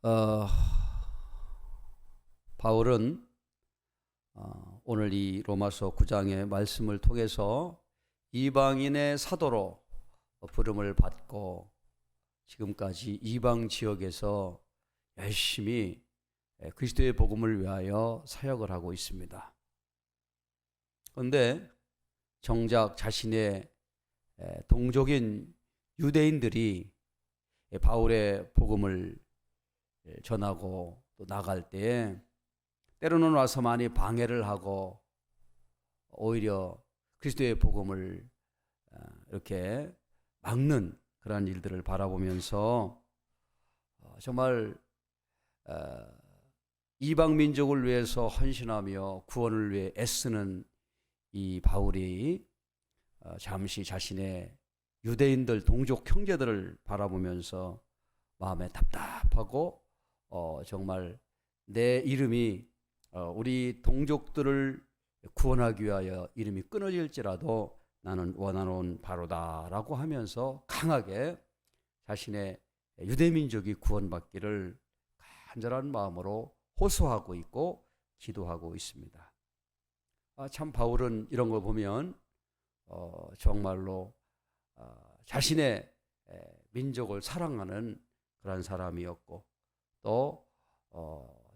어, 바울은 오늘 이 로마서 9장의 말씀을 통해서 이방인의 사도로 부름을 받고 지금까지 이방 지역에서 열심히 그리스도의 복음을 위하여 사역을 하고 있습니다. 그런데 정작 자신의 동족인 유대인들이 바울의 복음을 전하고 또 나갈 때에 때로는 와서 많이 방해를 하고 오히려 그리스도의 복음을 이렇게 막는 그러한 일들을 바라보면서 정말 이방 민족을 위해서 헌신하며 구원을 위해 애쓰는 이 바울이 잠시 자신의 유대인들 동족 형제들을 바라보면서 마음에 답답하고 정말 내 이름이 우리 동족들을 구원하기 위하여 이름이 끊어질지라도 나는 원하는 바로다라고 하면서 강하게 자신의 유대민족이 구원받기를 간절한 마음으로 호소하고 있고 기도하고 있습니다. 참 바울은 이런 걸 보면 정말로 자신의 민족을 사랑하는 그런 사람이었고 또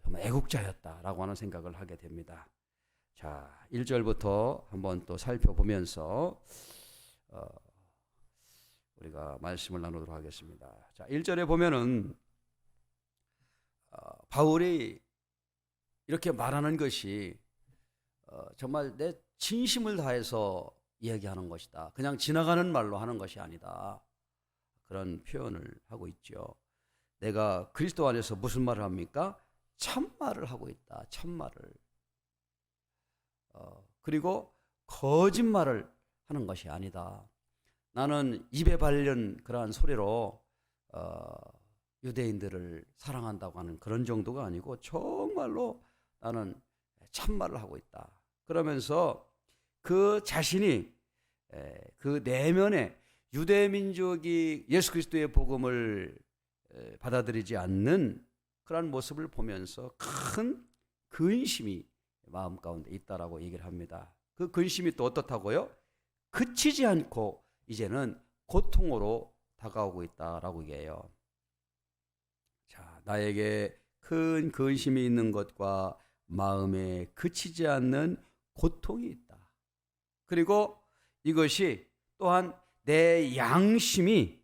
정말 애국자였다라고 하는 생각을 하게 됩니다. 자, 1절부터 한번 또 살펴보면서 우리가 말씀을 나누도록 하겠습니다. 자, 1절에 보면은 바울이 이렇게 말하는 것이 정말 내 진심을 다해서 이야기하는 것이다. 그냥 지나가는 말로 하는 것이 아니다. 그런 표현을 하고 있죠. 내가 그리스도 안에서 무슨 말을 합니까? 참말을 하고 있다. 참말을. 그리고 거짓말을 하는 것이 아니다. 나는 입에 발린 그러한 소리로 유대인들을 사랑한다고 하는 그런 정도가 아니고 정말로 나는 참말을 하고 있다. 그러면서 그 자신이 그 내면에 유대민족이 예수 그리스도의 복음을 받아들이지 않는 그런 모습을 보면서 큰 근심이 마음 가운데 있다라고 얘기를 합니다. 그 근심이 또 어떻다고요? 그치지 않고 이제는 고통으로 다가오고 있다라고 얘기해요. 자, 나에게 큰 근심이 있는 것과 마음에 그치지 않는 고통이 있다. 그리고 이것이 또한 내 양심이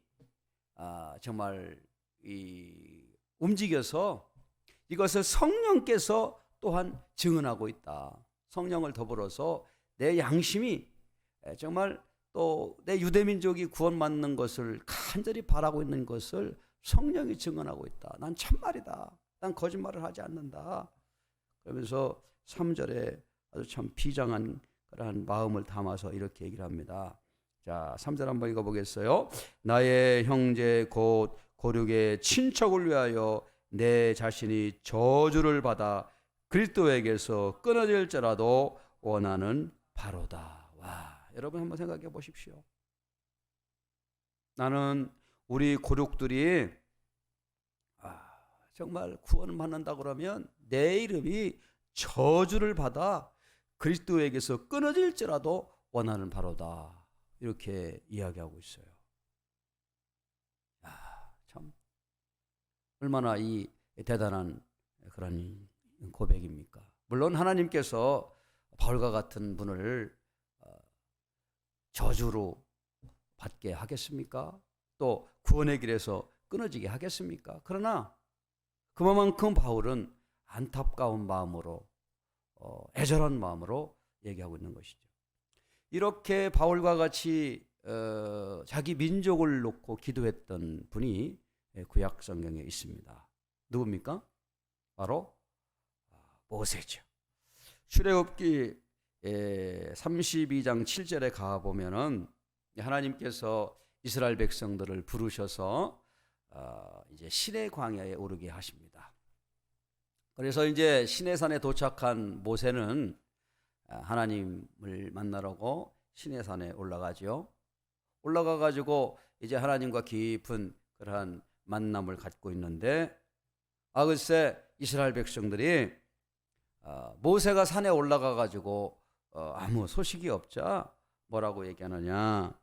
정말 움직여서 이것을 성령께서 또한 증언하고 있다. 성령을 더불어서 내 양심이 정말 또 내 유대민족이 구원받는 것을 간절히 바라고 있는 것을 성령이 증언하고 있다. 난 참말이다. 난 거짓말을 하지 않는다. 그러면서 3절에 아주 참 비장한 그러한 마음을 담아서 이렇게 얘기를 합니다. 자, 3절 한번 읽어보겠어요. 나의 형제 곧 고륙의 친척을 위하여 내 자신이 저주를 받아 그리스도에게서 끊어질지라도 원하는 바로다. 와, 여러분 한번 생각해 보십시오. 나는 우리 고륙들이 정말 구원을 받는다 그러면 내 이름이 저주를 받아 그리스도에게서 끊어질지라도 원하는 바로다. 이렇게 이야기하고 있어요. 참 얼마나 이 대단한 그런 고백입니까? 물론 하나님께서 바울과 같은 분을 저주로 받게 하겠습니까? 또 구원의 길에서 끊어지게 하겠습니까? 그러나 그만큼 바울은 안타까운 마음으로 애절한 마음으로 얘기하고 있는 것이죠. 이렇게 바울과 같이 자기 민족을 놓고 기도했던 분이 구약 성경에 있습니다. 누굽니까? 바로 모세죠. 출애굽기 32장 7절에 가보면은 하나님께서 이스라엘 백성들을 부르셔서 이제 시내 광야에 오르게 하십니다. 그래서 이제 시내산에 도착한 모세는 하나님을 만나려고 시내산에 올라가죠. 올라가 가지고 이제 하나님과 깊은 그러한 만남을 갖고 있는데 글쎄 이스라엘 백성들이 모세가 산에 올라가 가지고 아무 소식이 없자 뭐라고 얘기하느냐.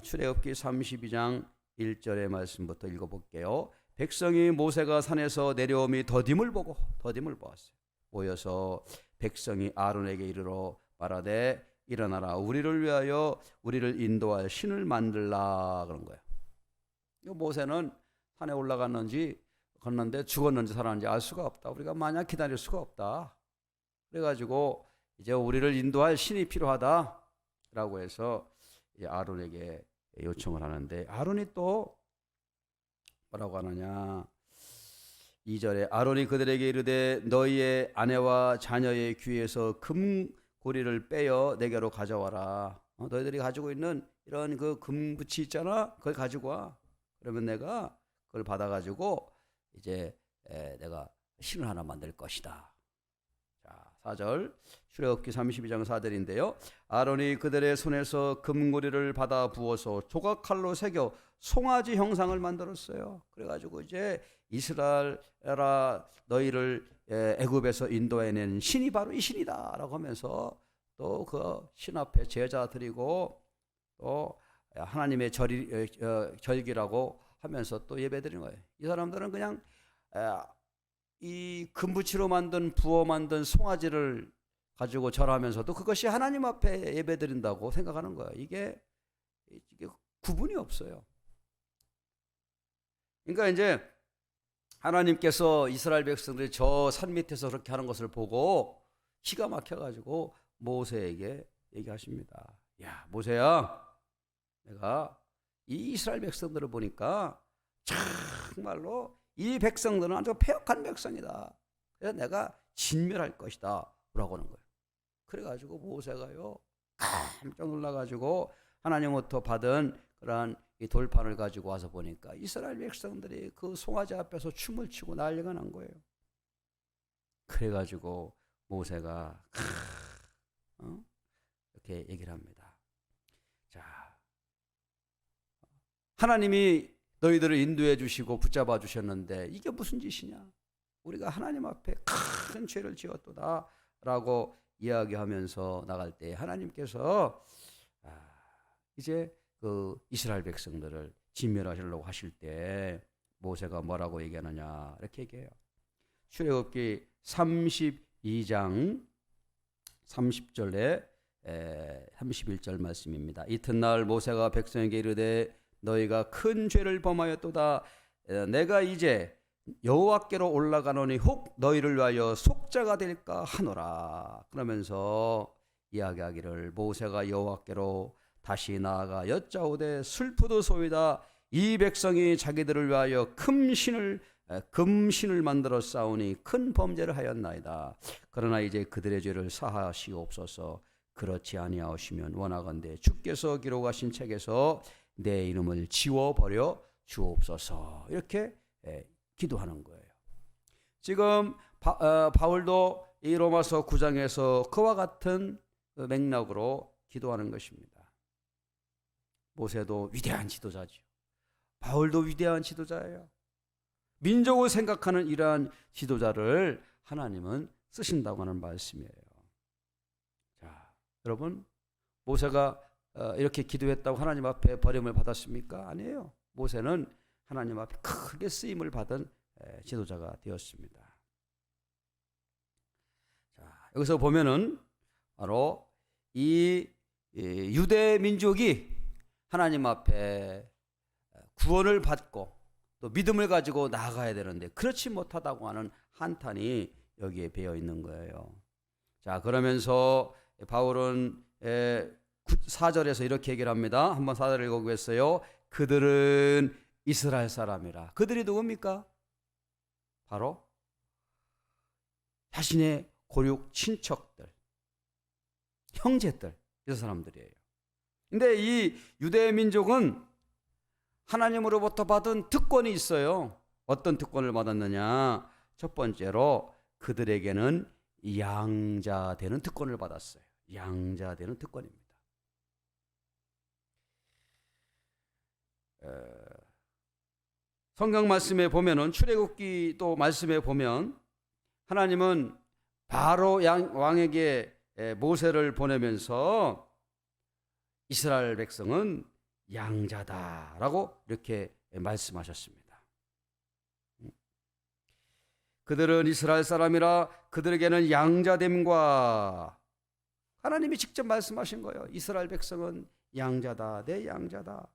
출애굽기 32장 1절의 말씀부터 읽어볼게요. 백성이 모세가 산에서 내려옴이 더딤을 보았어요. 모여서 백성이 아론에게 이르러 말하되 일어나라, 우리를 위하여 우리를 인도할 신을 만들라 그런 거예요. 모세는 산에 올라갔는지 걷는데 죽었는지 살았는지 알 수가 없다. 우리가 마냥 기다릴 수가 없다. 그래가지고 이제 우리를 인도할 신이 필요하다라고 해서 아론에게 요청을 하는데, 아론이 또 뭐라고 하느냐. 2절에 아론이 그들에게 이르되 너희의 아내와 자녀의 귀에서 금고리를 빼어 내게로 가져와라. 너희들이 가지고 있는 이런 그 금붙이 있잖아, 그걸 가지고 와. 그러면 내가 그걸 받아가지고 이제 내가 신을 하나 만들 것이다. 자, 4절 출애굽기 32장 4절인데요. 아론이 그들의 손에서 금고리를 받아 부어서 조각칼로 새겨 송아지 형상을 만들었어요. 그래가지고 이제 이스라엘아 너희를 애굽에서 인도해낸 신이 바로 이 신이다라고 하면서 또 그 신 앞에 제자 드리고 또 하나님의 절기라고 하면서 또 예배 드리는 거예요. 이 사람들은 그냥 이 금붙이로 부어 만든 송아지를 가지고 절하면서도 그것이 하나님 앞에 예배 드린다고 생각하는 거예요. 이게 구분이 없어요. 그러니까 이제 하나님께서 이스라엘 백성들이 저 산 밑에서 그렇게 하는 것을 보고 기가 막혀가지고 모세에게 얘기하십니다. 야, 모세야, 내가 이 이스라엘 백성들을 보니까 정말로 이 백성들은 아주 패역한 백성이다. 그래서 내가 진멸할 것이다 라고 하는 거예요. 그래가지고 모세가요 깜짝 놀라가지고 하나님부터 받은 그러한 이 돌판을 가지고 와서 보니까 이스라엘 백성들이 그 송아지 앞에서 춤을 추고 난리가 난 거예요. 그래가지고 모세가 이렇게 얘기를 합니다. 자, 하나님이 너희들을 인도해 주시고 붙잡아 주셨는데 이게 무슨 짓이냐? 우리가 하나님 앞에 큰 죄를 지었도다 라고 이야기하면서 나갈 때 하나님께서 이제 그 이스라엘 백성들을 진멸하시려고 하실 때 모세가 뭐라고 얘기하느냐 이렇게 얘기해요. 출애굽기 32장 30절에 31절 말씀입니다. 이튿날 모세가 백성에게 이르되 너희가 큰 죄를 범하였도다. 내가 이제 여호와께로 올라가노니 혹 너희를 위하여 속죄가 될까 하노라. 그러면서 이야기하기를 모세가 여호와께로 다시 나아가 여짜오되 슬프도소이다. 이 백성이 자기들을 위하여 금신을 만들어 싸우니 큰 범죄를 하였나이다. 그러나 이제 그들의 죄를 사하시옵소서. 그렇지 아니하시면 원하건대 주께서 기록하신 책에서 내 이름을 지워버려 주옵소서. 이렇게 기도하는 거예요. 지금 바울도 이 로마서 9장에서 그와 같은 맥락으로 기도하는 것입니다. 모세도 위대한 지도자죠. 바울도 위대한 지도자예요. 민족을 생각하는 이러한 지도자를 하나님은 쓰신다고 하는 말씀이에요. 자, 여러분, 모세가 이렇게 기도했다고 하나님 앞에 버림을 받았습니까? 아니에요. 모세는 하나님 앞에 크게 쓰임을 받은 지도자가 되었습니다. 자, 여기서 보면은 바로 이 유대 민족이 하나님 앞에 구원을 받고 또 믿음을 가지고 나아가야 되는데 그렇지 못하다고 하는 한탄이 여기에 배어 있는 거예요. 자, 그러면서 바울은 4절에서 이렇게 얘기를 합니다. 한번 4절 읽어보겠어요. 그들은 이스라엘 사람이라. 그들이 누굽니까? 바로 자신의 고륙 친척들, 형제들, 이 사람들이에요. 근데 이 유대 민족은 하나님으로부터 받은 특권이 있어요. 어떤 특권을 받았느냐? 첫 번째로 그들에게는 양자 되는 특권을 받았어요. 양자 되는 특권입니다. 성경 말씀에 보면은 출애굽기 또 말씀에 보면 하나님은 바로 왕에게 모세를 보내면서 이스라엘 백성은 양자다라고 이렇게 말씀하셨습니다. 그들은 이스라엘 사람이라 그들에게는 양자됨과, 하나님이 직접 말씀하신 거예요. 이스라엘 백성은 양자다, 내 양자다.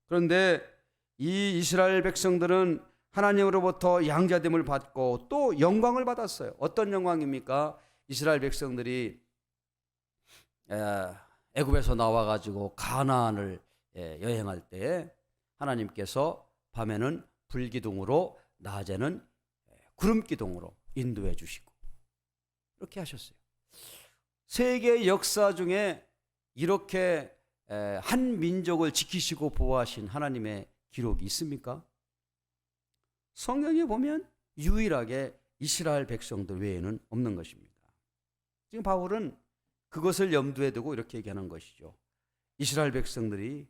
그런데 이 이스라엘 백성들은 하나님으로부터 양자됨을 받고 또 영광을 받았어요. 어떤 영광입니까? 이스라엘 백성들이 애굽에서 나와가지고 가나안을 여행할 때 하나님께서 밤에는 불기둥으로 낮에는 구름기둥으로 인도해 주시고 이렇게 하셨어요. 세계 역사 중에 이렇게 한 민족을 지키시고 보호하신 하나님의 기록이 있습니까? 성경에 보면 유일하게 이스라엘 백성들 외에는 없는 것입니다. 지금 바울은 그것을 염두에 두고 이렇게 얘기하는 것이죠. 이스라엘 백성들이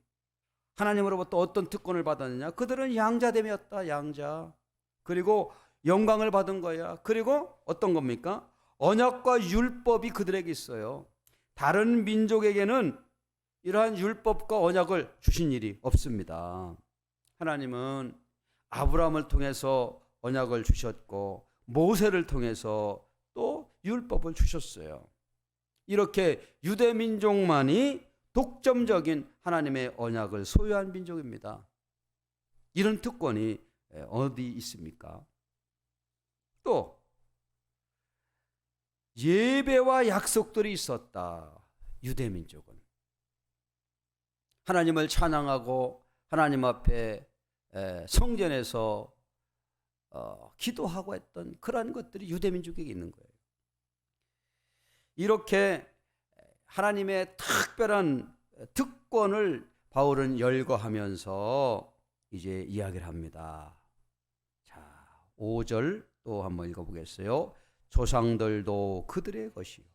하나님으로부터 어떤 특권을 받았느냐? 그들은 양자됨이었다, 양자. 그리고 영광을 받은 거야. 그리고 어떤 겁니까? 언약과 율법이 그들에게 있어요. 다른 민족에게는 이러한 율법과 언약을 주신 일이 없습니다. 하나님은 아브라함을 통해서 언약을 주셨고 모세를 통해서 또 율법을 주셨어요. 이렇게 유대 민족만이 독점적인 하나님의 언약을 소유한 민족입니다. 이런 특권이 어디 있습니까? 또 예배와 약속들이 있었다. 유대 민족은 하나님을 찬양하고 하나님 앞에 성전에서 기도하고 했던 그러한 것들이 유대 민족에게 있는 거예요. 이렇게 하나님의 특별한 특권을 바울은 열거하면서 이제 이야기를 합니다. 자, 5절 또 한번 읽어보겠어요. 조상들도 그들의 것이요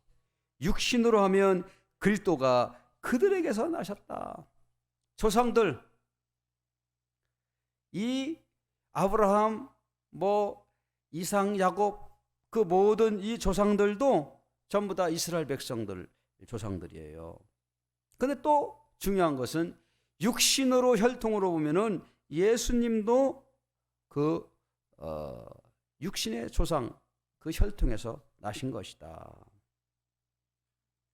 육신으로 하면 그리스도가 그들에게서 나셨다. 조상들, 이 아브라함, 이삭, 야곱, 그 모든 이 조상들도 전부 다 이스라엘 백성들 조상들이에요. 근데 또 중요한 것은 육신으로 혈통으로 보면은 예수님도 그 육신의 조상, 그 혈통에서 나신 것이다.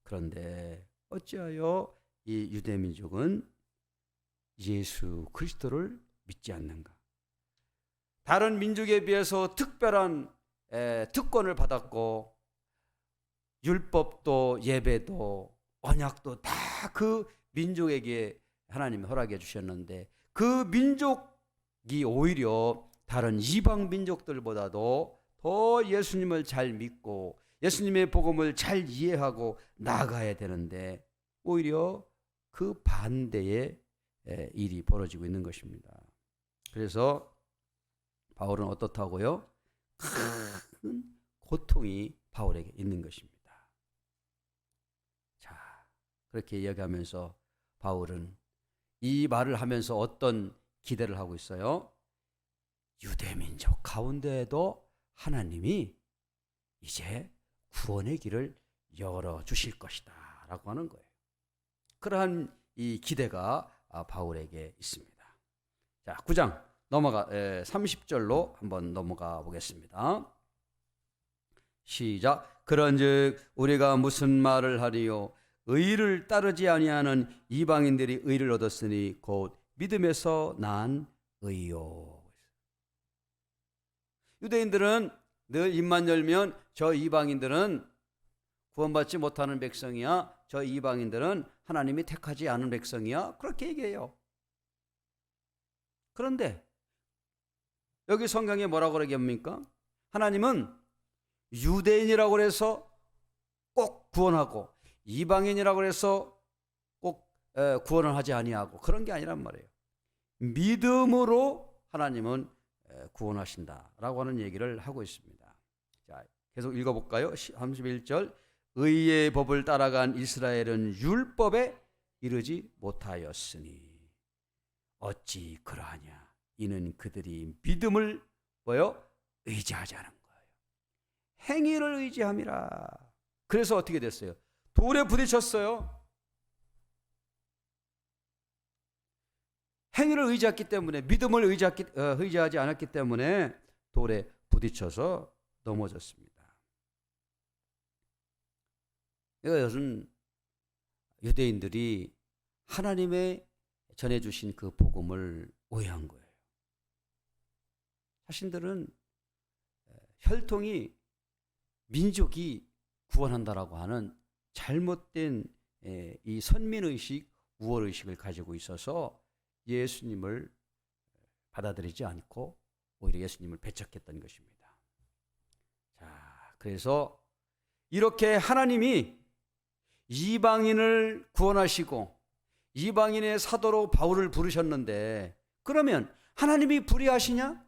그런데 어찌하여 이 유대민족은 예수 그리스도를 믿지 않는가? 다른 민족에 비해서 특별한 특권을 받았고 율법도 예배도 언약도 다 그 민족에게 하나님이 허락해 주셨는데 그 민족이 오히려 다른 이방 민족들보다도 더 예수님을 잘 믿고 예수님의 복음을 잘 이해하고 나아가야 되는데 오히려 그 반대의 일이 벌어지고 있는 것입니다. 그래서 바울은 어떻다고요? 큰 고통이 바울에게 있는 것입니다. 자, 그렇게 이야기하면서 바울은 이 말을 하면서 어떤 기대를 하고 있어요? 유대민족 가운데에도 하나님이 이제 구원의 길을 열어주실 것이다 라고 하는 거예요. 그러한 이 기대가 바울에게 있습니다. 자, 9장 30절로 한번 넘어가 보겠습니다. 시작. 그런즉 우리가 무슨 말을 하리요? 의를 따르지 아니하는 이방인들이 의를 얻었으니 곧 믿음에서 난 의요. 유대인들은 늘 입만 열면 저 이방인들은 구원받지 못하는 백성이야, 저 이방인들은 하나님이 택하지 않은 백성이야, 그렇게 얘기해요. 그런데 여기 성경에 뭐라고 얘기합니까? 하나님은 유대인이라고 해서 꼭 구원하고 이방인이라고 해서 꼭 구원을 하지 아니하고 그런 게 아니란 말이에요. 믿음으로 하나님은 구원하신다라고 하는 얘기를 하고 있습니다. 자, 계속 읽어볼까요? 31절. 의의 법을 따라간 이스라엘은 율법에 이르지 못하였으니. 어찌 그러하냐? 이는 그들이 믿음을 뭐요? 의지하지 않은 거예요. 행위를 의지함이라. 그래서 어떻게 됐어요? 돌에 부딪혔어요. 행위를 의지했기 때문에, 믿음을 의지하지 않았기 때문에 돌에 부딪혀서 넘어졌습니다. 이것은 유대인들이 하나님의 전해주신 그 복음을 오해한 거예요. 자신들은 혈통이 민족이 구원한다라고 하는 잘못된 이 선민의식, 우월의식을 가지고 있어서 예수님을 받아들이지 않고 오히려 예수님을 배척했던 것입니다. 자, 그래서 이렇게 하나님이 이방인을 구원하시고 이방인의 사도로 바울을 부르셨는데, 그러면 하나님이 불의하시냐?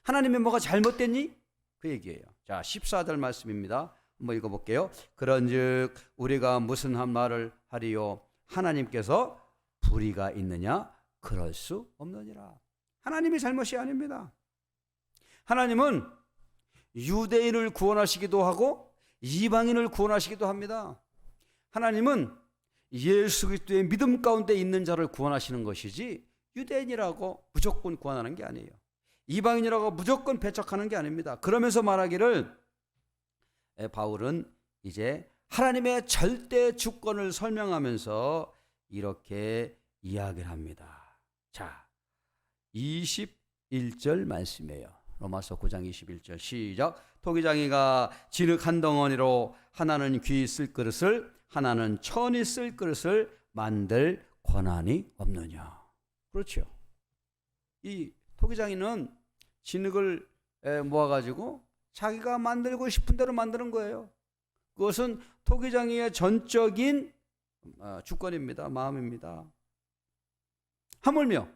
하나님이 뭐가 잘못됐니? 그 얘기예요. 자, 14절 말씀입니다. 한번 읽어볼게요. 그런즉 우리가 무슨 한 말을 하리요? 하나님께서 불의가 있느냐? 그럴 수 없느니라. 하나님이 잘못이 아닙니다. 하나님은 유대인을 구원하시기도 하고 이방인을 구원하시기도 합니다. 하나님은 예수 그리스도의 믿음 가운데 있는 자를 구원하시는 것이지 유대인이라고 무조건 구원하는 게 아니에요. 이방인이라고 무조건 배척하는 게 아닙니다. 그러면서 말하기를, 바울은 이제 하나님의 절대 주권을 설명하면서 이렇게 이야기를 합니다. 자, 21절 말씀이에요. 로마서 9장 21절 시작. 토기장이가 진흙 한 덩어리로 하나는 귀 쓸 그릇을 하나는 천이 쓸 그릇을 만들 권한이 없느냐. 그렇죠. 이 토기장이는 진흙을 모아가지고 자기가 만들고 싶은 대로 만드는 거예요. 그것은 토기장이의 전적인 주권입니다. 마음입니다. 하물며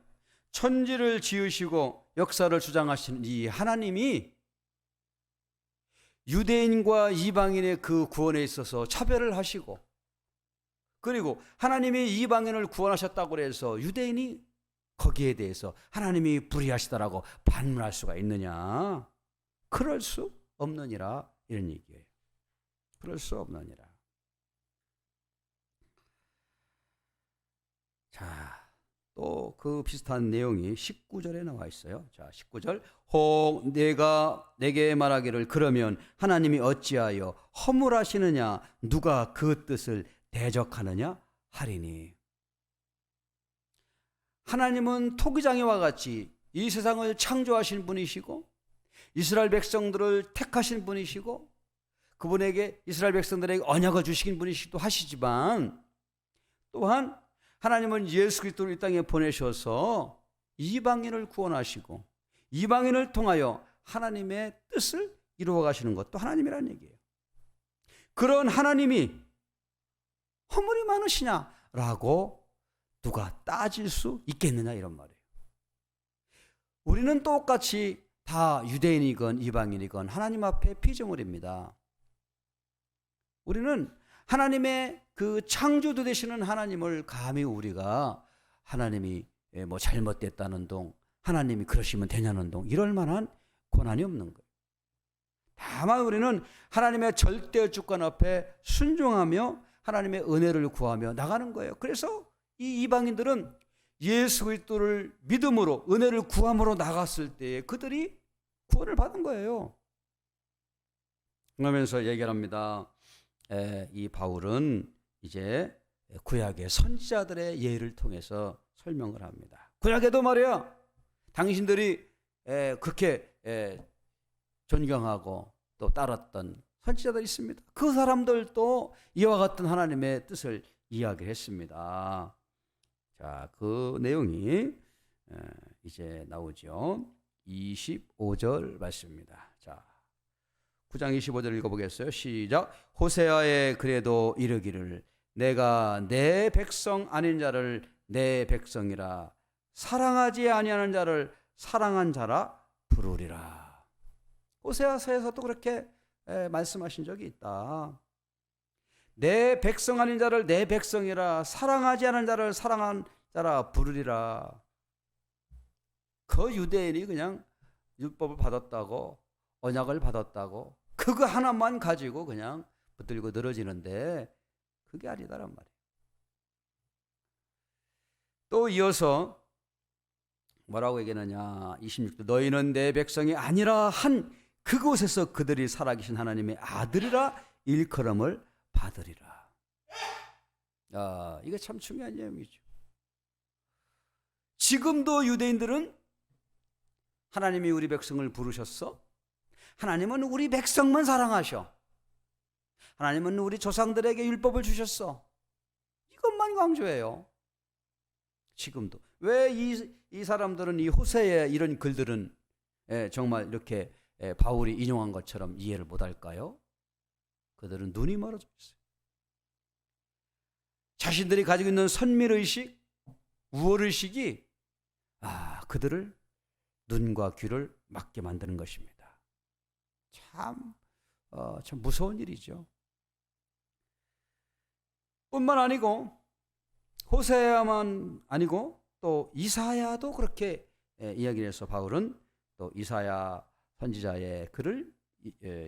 천지를 지으시고 역사를 주장하시는 이 하나님이 유대인과 이방인의 그 구원에 있어서 차별을 하시고, 그리고 하나님이 이방인을 구원하셨다고 해서 유대인이 거기에 대해서 하나님이 불의하시다라고 반문할 수가 있느냐? 그럴 수 없느니라, 이런 얘기예요. 그럴 수 없느니라. 자, 또 그 비슷한 내용이 19절에 나와 있어요. 자, 19절. 혹 내가 내게 말하기를 그러면 하나님이 어찌하여 허물하시느냐? 누가 그 뜻을 대적하느냐? 하리니. 하나님은 토기장이와 같이 이 세상을 창조하신 분이시고 이스라엘 백성들을 택하신 분이시고 그분에게 이스라엘 백성들에게 언약을 주시긴 분이시기도 하시지만, 또한 하나님은 예수 그리스도를 이 땅에 보내셔서 이방인을 구원하시고 이방인을 통하여 하나님의 뜻을 이루어 가시는 것도 하나님이라는 얘기예요. 그런 하나님이 허물이 많으시냐라고 누가 따질 수 있겠느냐, 이런 말이에요. 우리는 똑같이 다 유대인이건 이방인이건 하나님 앞에 피조물입니다. 우리는 하나님의 그 창조주 되시는 하나님을 감히 우리가 하나님이 뭐 잘못됐다는 동, 하나님이 그러시면 되냐는 동, 이럴 만한 권한이 없는 거예요. 다만 우리는 하나님의 절대 주권 앞에 순종하며 하나님의 은혜를 구하며 나가는 거예요. 그래서 이 이방인들은 예수 그리스도를 믿음으로 은혜를 구함으로 나갔을 때에 그들이 구원을 받은 거예요. 그러면서 얘기를 합니다. 이 바울은 이제 구약의 선지자들의 예를 통해서 설명을 합니다. 구약에도 말이야, 당신들이 그렇게 존경하고 또 따랐던 선지자들이 있습니다. 그 사람들도 이와 같은 하나님의 뜻을 이야기했습니다. 자, 그 내용이 이제 나오죠. 25절 말씀입니다. 자, 9장 25절 읽어보겠어요. 시작. 호세아에 그래도 이르기를 내가 내 백성 아닌 자를 내 백성이라 사랑하지 아니하는 자를 사랑한 자라 부르리라. 호세아서에서도 그렇게 말씀하신 적이 있다. 내 백성 아닌 자를 내 백성이라 사랑하지 않은 자를 사랑한 자라 부르리라. 그 유대인이 그냥 율법을 받았다고 언약을 받았다고 그거 하나만 가지고 그냥 붙들고 늘어지는데 그게 아니다란 말이에요. 또 이어서 뭐라고 얘기하느냐. 26절 너희는 내 백성이 아니라 한 그곳에서 그들이 살아계신 하나님의 아들이라 일컬음을 받으리라. 이거 참 중요한 내용이죠. 지금도 유대인들은 하나님이 우리 백성을 부르셨어. 하나님은 우리 백성만 사랑하셔. 하나님은 우리 조상들에게 율법을 주셨어. 이것만 강조해요. 지금도. 왜 이 사람들은 이 호세의 이런 글들은 정말 이렇게 바울이 인용한 것처럼 이해를 못할까요? 그들은 눈이 멀어져 있어요. 자신들이 가지고 있는 선밀의식, 우월의식이 그들을 눈과 귀를 막게 만드는 것입니다. 참 무서운 일이죠. 뿐만 아니고 호세야만 아니고 또 이사야도 그렇게 이야기를 해서 바울은 또 이사야 선지자의 글을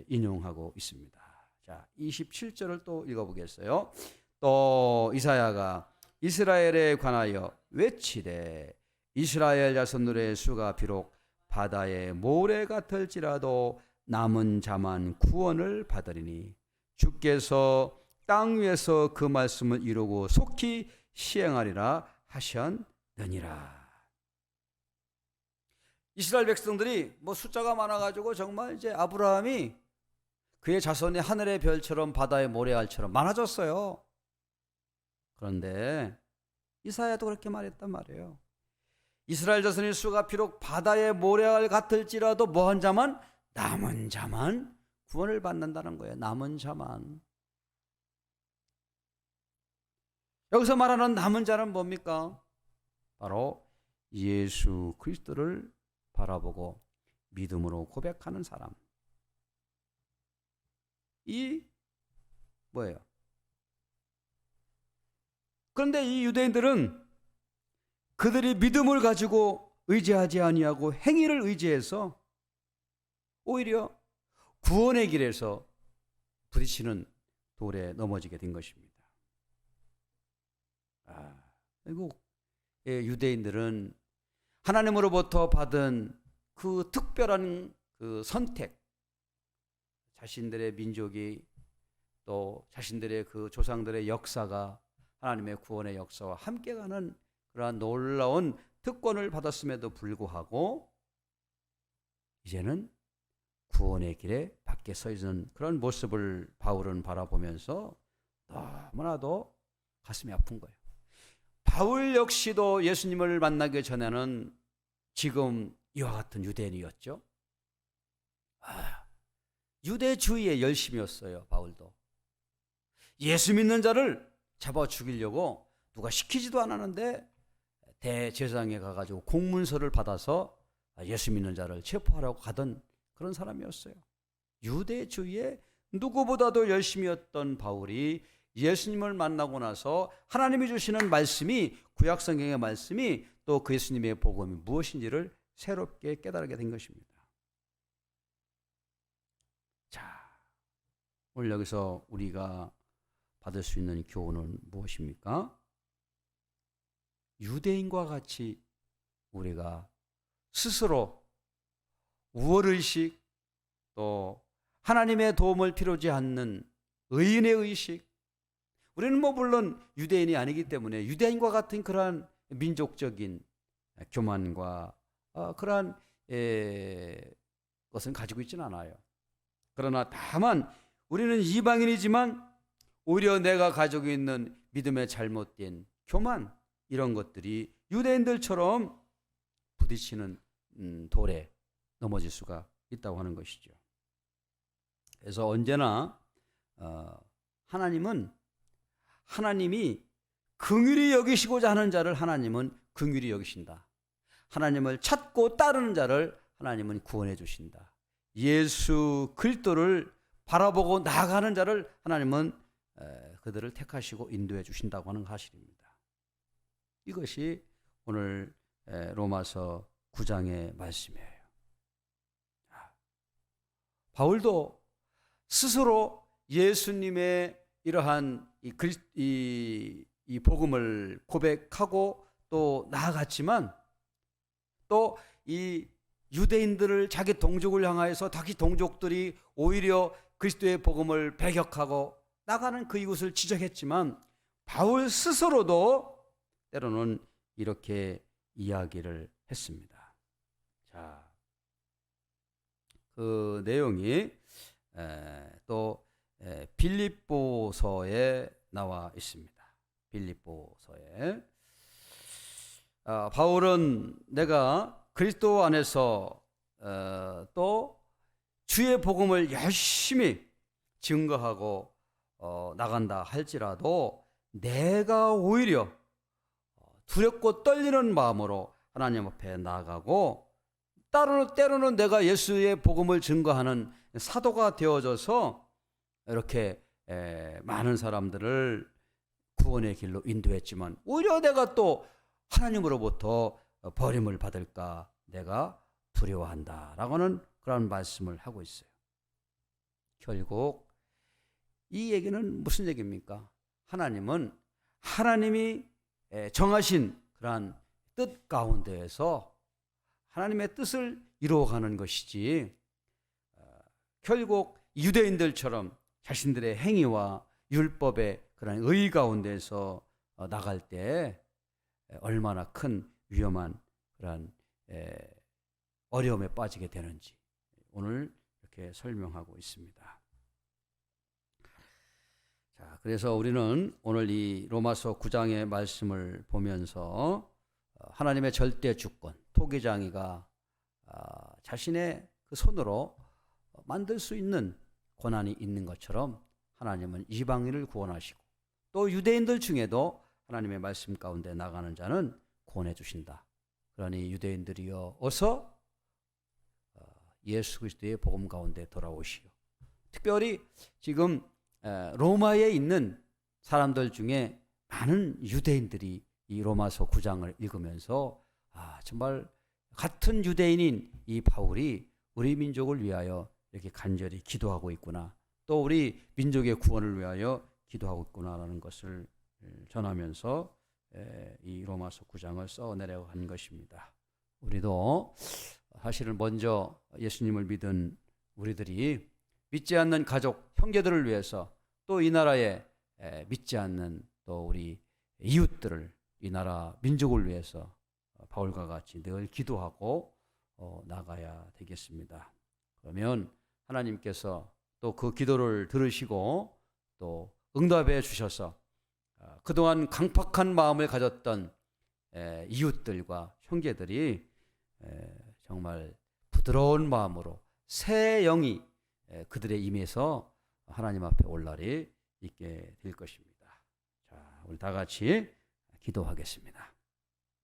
인용하고 있습니다. 자, 27절을 또 읽어보겠어요. 또 이사야가 이스라엘에 관하여 외치되 이스라엘 자손들의 수가 비록 바다의 모래 같을지라도 남은 자만 구원을 받으리니 주께서 땅 위에서 그 말씀을 이루고 속히 시행하리라 하셨느니라. 이스라엘 백성들이 숫자가 많아가지고 정말 이제 아브라함이 그의 자손이 하늘의 별처럼 바다의 모래알처럼 많아졌어요. 그런데 이사야도 그렇게 말했단 말이에요. 이스라엘 자손의 수가 비록 바다의 모래알 같을지라도 뭐한 자만 남은 자만 구원을 받는다는 거예요. 남은 자만. 여기서 말하는 남은 자는 뭡니까? 바로 예수 그리스도를 바라보고 믿음으로 고백하는 사람. 이 뭐예요? 그런데 이 유대인들은 그들이 믿음을 가지고 의지하지 아니하고 행위를 의지해서 오히려 구원의 길에서 부딪히는 돌에 넘어지게 된 것입니다. 결국 유대인들은 하나님으로부터 받은 그 특별한 그 선택, 자신들의 민족이 또 자신들의 그 조상들의 역사가 하나님의 구원의 역사와 함께 가는 그러한 놀라운 특권을 받았음에도 불구하고 이제는 구원의 길에 밖에 서 있는 그런 모습을 바울은 바라보면서 너무나도 가슴이 아픈 거예요. 바울 역시도 예수님을 만나기 전에는 지금 이와 같은 유대인이었죠. 유대주의에 열심이었어요. 바울도 예수 믿는 자를 잡아 죽이려고 누가 시키지도 않았는데 대제사장에 가가지고 공문서를 받아서 예수 믿는 자를 체포하려고 가던 그런 사람이었어요. 유대주의에 누구보다도 열심이었던 바울이 예수님을 만나고 나서 하나님이 주시는 말씀이 구약성경의 말씀이 또 그 예수님의 복음이 무엇인지를 새롭게 깨달게 된 것입니다. 자, 오늘 여기서 우리가 받을 수 있는 교훈은 무엇입니까? 유대인과 같이 우리가 스스로 우월의식 또 하나님의 도움을 필요지 않는 의인의 의식, 우리는 물론 유대인이 아니기 때문에 유대인과 같은 그러한 민족적인 교만과 그러한 것은 가지고 있지는 않아요. 그러나 다만 우리는 이방인이지만 오히려 내가 가지고 있는 믿음의 잘못된 교만, 이런 것들이 유대인들처럼 부딪히는 돌에 넘어질 수가 있다고 하는 것이죠. 그래서 언제나 하나님이 긍휼히 여기시고자 하는 자를 하나님은 긍휼히 여기신다. 하나님을 찾고 따르는 자를 하나님은 구원해 주신다. 예수 그리스도를 바라보고 나아가는 자를 하나님은 그들을 택하시고 인도해 주신다고 하는 사실입니다. 이것이 오늘 로마서 9장의 말씀이에요. 바울도 스스로 예수님의 이러한 이 복음을 고백하고 또 나아갔지만, 또 이 유대인들을 자기 동족을 향하여서 자기 동족들이 오히려 그리스도의 복음을 배격하고 나가는 그 이웃을 지적했지만, 바울 스스로도 때로는 이렇게 이야기를 했습니다. 자, 그 내용이 또 빌립보서에 나와 있습니다. 빌립보서에 바울은 내가 그리스도 안에서 또 주의 복음을 열심히 증거하고 나간다 할지라도 내가 오히려 두렵고 떨리는 마음으로 하나님 앞에 나아가고, 때로는 내가 예수의 복음을 증거하는 사도가 되어져서 이렇게 많은 사람들을 구원의 길로 인도했지만, 오히려 내가 또 하나님으로부터 버림을 받을까 내가 두려워한다라고는 그런 말씀을 하고 있어요. 결국 이 얘기는 무슨 얘기입니까? 하나님이 정하신 그러한 뜻 가운데에서 하나님의 뜻을 이루어가는 것이지, 결국 유대인들처럼 자신들의 행위와 율법의 그런 의 가운데서 나갈 때 얼마나 큰 위험한 그런 어려움에 빠지게 되는지 오늘 이렇게 설명하고 있습니다. 자, 그래서 우리는 오늘 이 로마서 9장의 말씀을 보면서 하나님의 절대 주권, 토기장이가 자신의 그 손으로 만들 수 있는 권한이 있는 것처럼 하나님은 이방인을 구원하시고 또 유대인들 중에도 하나님의 말씀 가운데 나가는 자는 구원해 주신다. 그러니 유대인들이여 어서 예수 그리스도의 복음 가운데 돌아오시오. 특별히 지금 로마에 있는 사람들 중에 많은 유대인들이 이 로마서 9장을 읽으면서 정말 같은 유대인인 이 바울이 우리 민족을 위하여 이렇게 간절히 기도하고 있구나, 또 우리 민족의 구원을 위하여 기도하고 있구나라는 것을 전하면서 이 로마서 9장을 써내려고 한 것입니다. 우리도 사실은 먼저 예수님을 믿은 우리들이 믿지 않는 가족, 형제들을 위해서, 또 이 나라에 믿지 않는 또 우리 이웃들을, 이 나라 민족을 위해서 바울과 같이 늘 기도하고 나가야 되겠습니다. 그러면 하나님께서 또 그 기도를 들으시고 또 응답해 주셔서 그동안 강팍한 마음을 가졌던 이웃들과 형제들이 정말 부드러운 마음으로 새 영이 그들의 임해서 하나님 앞에 올 날이 있게 될 것입니다. 자, 우리 다 같이 기도하겠습니다.